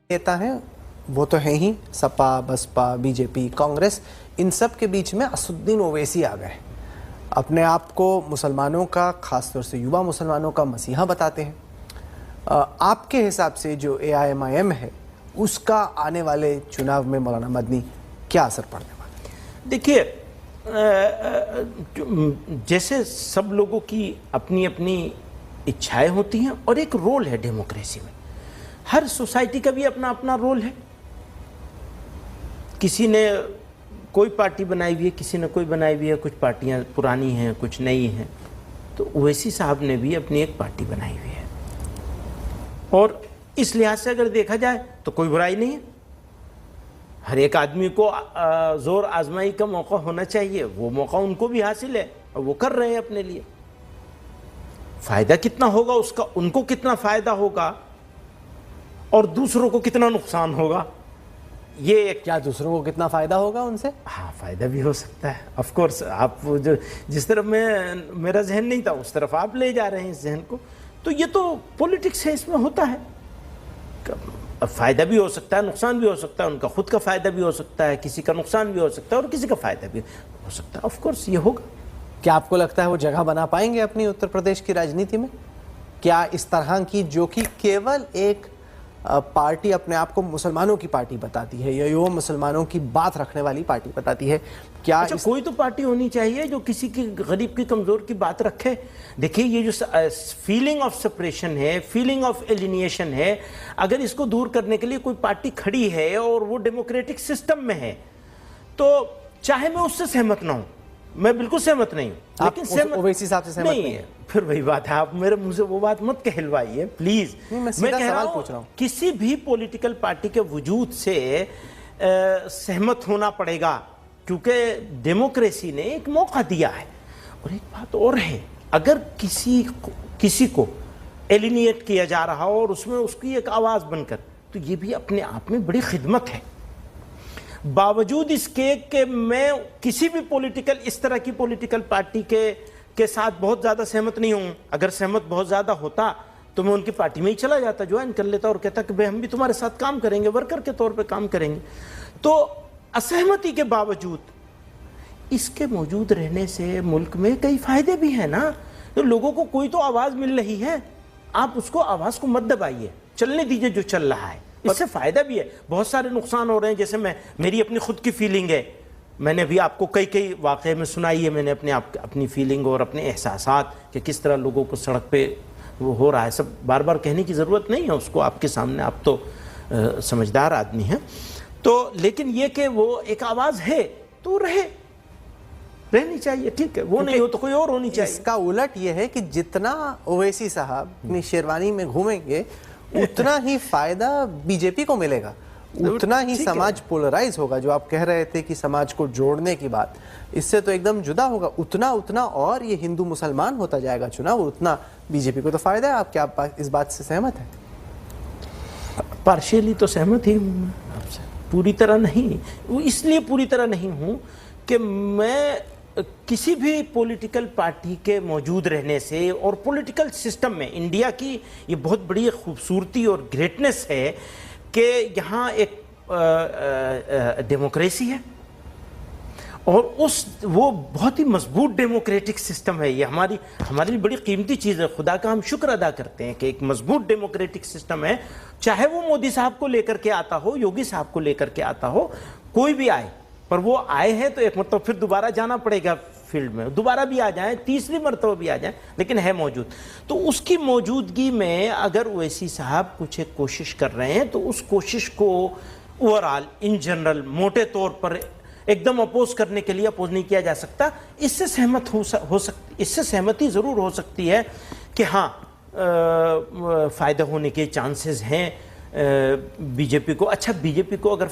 نیتا ہیں وہ تو ہیں ہی، سپا، بسپا، بی جے پی، کانگریس، ان سب کے بیچ میں اسدالدین اویسی آ گئے. اپنے آپ کو مسلمانوں کا، خاص طور سے یووا مسلمانوں کا مسیحا بتاتے ہیں. آپ کے حساب سے جو AIMIM ہے اس کا آنے والے چناؤ میں مولانا مدنی کیا اثر پڑنے والا ہے؟ دیکھیے، جیسے سب لوگوں کی اپنی اپنی اچھائیں ہوتی ہیں اور ایک رول ہے ڈیموکریسی میں. ہر سوسائٹی کا بھی اپنا اپنا رول ہے. کسی نے کوئی پارٹی بنائی ہوئی ہے، کسی نے کوئی بنائی ہوئی ہے، کچھ پارٹیاں پرانی ہیں، کچھ نئی ہیں. تو اویسی صاحب نے بھی اپنی ایک پارٹی بنائی ہوئی ہے، اور اس لحاظ سے اگر دیکھا جائے تو کوئی برائی نہیں ہے. ہر ایک آدمی کو زور آزمائی کا موقع ہونا چاہیے. وہ موقع ان کو بھی حاصل ہے اور وہ کر رہے ہیں اپنے لیے. فائدہ کتنا ہوگا اس کا، ان کو کتنا فائدہ ہوگا اور دوسروں کو کتنا نقصان ہوگا، یہ ایک... کیا دوسروں کو کتنا فائدہ ہوگا ان سے؟ ہاں، فائدہ بھی ہو سکتا ہے. آف کورس آپ جس طرف میرا ذہن نہیں تھا اس طرف آپ لے جا رہے ہیں اس ذہن کو. تو یہ تو پولیٹکس ہے، اس میں ہوتا ہے. فائدہ بھی ہو سکتا ہے، نقصان بھی ہو سکتا ہے. ان کا خود کا فائدہ بھی ہو سکتا ہے، کسی کا نقصان بھی ہو سکتا ہے، اور کسی کا فائدہ بھی ہو سکتا ہے. آف کورس یہ ہوگا. کیا آپ کو لگتا ہے وہ جگہ بنا پائیں گے اپنی اتر پردیش کی راجنیتی میں؟ کیا اس طرح کی جو کہ کیول ایک پارٹی اپنے آپ کو مسلمانوں کی پارٹی بتاتی ہے یا یوم مسلمانوں کی بات رکھنے والی پارٹی بتاتی ہے، کیا کوئی تو پارٹی ہونی چاہیے جو کسی کی غریب کی کمزور کی بات رکھے؟ دیکھیے، یہ جو فیلنگ آف سپریشن ہے، فیلنگ آف ایلینیشن ہے، اگر اس کو دور کرنے کے لیے کوئی پارٹی کھڑی ہے اور وہ ڈیموکریٹک سسٹم میں ہے تو چاہے میں اس سے سہمت نہ ہوں، میں بالکل سہمت نہیں ہوں، لیکن اویسی صاحب سے سہمت نہیں ہے. پھر وہی بات ہے، آپ میرے منہ سے وہ بات مت کہلوائیے پلیز. میں کہہ رہا ہوں کسی بھی پولیٹیکل پارٹی کے وجود سے سہمت ہونا پڑے گا، کیونکہ ڈیموکریسی نے ایک موقع دیا ہے. اور ایک بات اور ہے، اگر کسی کو ایلینیٹ کیا جا رہا ہو اور اس میں اس کی ایک آواز بن کر، تو یہ بھی اپنے آپ میں بڑی خدمت ہے. باوجود اس کے کہ میں کسی بھی اس طرح کی پولیٹیکل پارٹی کے ساتھ بہت زیادہ سہمت نہیں ہوں. اگر سہمت بہت زیادہ ہوتا تو میں ان کی پارٹی میں ہی چلا جاتا، جوائن کر لیتا اور کہتا کہ ہم بھی تمہارے ساتھ کام کریں گے، ورکر کے طور پہ کام کریں گے. تو اسہمتی کے باوجود اس کے موجود رہنے سے ملک میں کئی فائدے بھی ہیں نا. تو لوگوں کو کوئی تو آواز مل رہی ہے، آپ اس کو آواز کو مت دبائیے، چلنے دیجئے جو چل رہا ہے. اس سے فائدہ بھی ہے، بہت سارے نقصان ہو رہے ہیں. جیسے میری اپنی خود کی فیلنگ ہے، میں نے بھی آپ کو کئی واقعے میں سنائی ہے. میں نے اپنی فیلنگ اور اپنے احساسات کہ کس طرح لوگوں کو سڑک پہ وہ ہو رہا ہے، سب بار بار کہنے کی ضرورت نہیں ہے اس کو آپ کے سامنے. آپ تو سمجھدار آدمی ہیں. تو لیکن یہ کہ وہ ایک آواز ہے تو رہنی چاہیے، ٹھیک ہے. وہ نہیں ہو تو کوئی اور ہونی چاہیے. اس کا الٹ یہ ہے کہ جتنا اویسی صاحب اپنی شیروانی میں گھومیں گے اتنا ہی فائدہ بی جے پی کو ملے گا، اتنا ہی سماج پولرائز ہوگا. جو آپ کہہ رہے تھے کہ سماج کو جوڑنے کی بات، اس سے تو ایک دم جدا ہوگا. اتنا اور یہ ہندو مسلمان ہوتا جائے گا چناؤ، اتنا بی جے پی کو تو فائدہ ہے. آپ کیا اس بات سے سہمت ہیں؟ پارشیلی تو سہمت ہی ہوں آپ سے، پوری طرح نہیں. وہ اس لیے پوری طرح نہیں ہوں کہ میں کسی بھی پولیٹیکل پارٹی کے موجود رہنے سے اور پولیٹیکل سسٹم میں انڈیا کی یہ بہت بڑی خوبصورتی اور گریٹنس ہے کہ یہاں ایک ڈیموکریسی ہے، اور وہ بہت ہی مضبوط ڈیموکریٹک سسٹم ہے. یہ ہماری بڑی قیمتی چیز ہے. خدا کا ہم شکر ادا کرتے ہیں کہ ایک مضبوط ڈیموکریٹک سسٹم ہے. چاہے وہ مودی صاحب کو لے کر کے آتا ہو، یوگی صاحب کو لے کر کے آتا ہو، کوئی بھی آئے، پر وہ آئے ہیں تو ایک مرتبہ پھر دوبارہ جانا پڑے گا فیلڈ میں، دوبارہ بھی آ جائیں، تیسری مرتبہ بھی آ جائیں، لیکن ہے موجود. تو اس کی موجودگی میں اگر اویسی صاحب کچھ ایک کوشش کر رہے ہیں تو اس کوشش کو اوورآل ان جنرل موٹے طور پر ایک دم اپوز کرنے کے لیے اپوز نہیں کیا جا سکتا. اس سے سہمت ہو سکتی، اس سے سہمتی ضرور ہو سکتی ہے کہ ہاں فائدہ ہونے کے چانسز ہیں بی جے پی کو. اچھا، بی جے پی کو اگر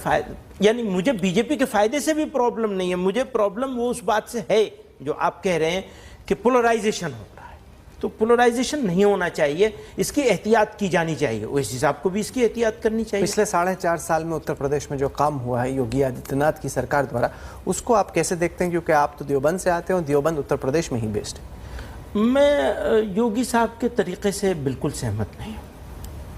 یعنی مجھے بی جے پی کے فائدے سے بھی پرابلم نہیں ہے، مجھے پرابلم وہ اس بات سے ہے جو آپ کہہ رہے ہیں کہ پولرائزیشن ہو رہا ہے. تو پولرائزیشن نہیں ہونا چاہیے، اس کی احتیاط کی جانی چاہیے. اس حساب کو بھی اس کی احتیاط کرنی چاہیے. پچھلے 4.5 سال میں اتر پردیش میں جو کام ہوا ہے یوگی آدتیہ ناتھ کی سرکار دوارا، اس کو آپ کیسے دیکھتے ہیں؟ کیونکہ آپ تو دیوبند سے آتے ہیں، دیوبند اتر پردیش میں ہی بیسڈ ہے. میں یوگی صاحب کے طریقے سے بالکل سہمت نہیں ہوں.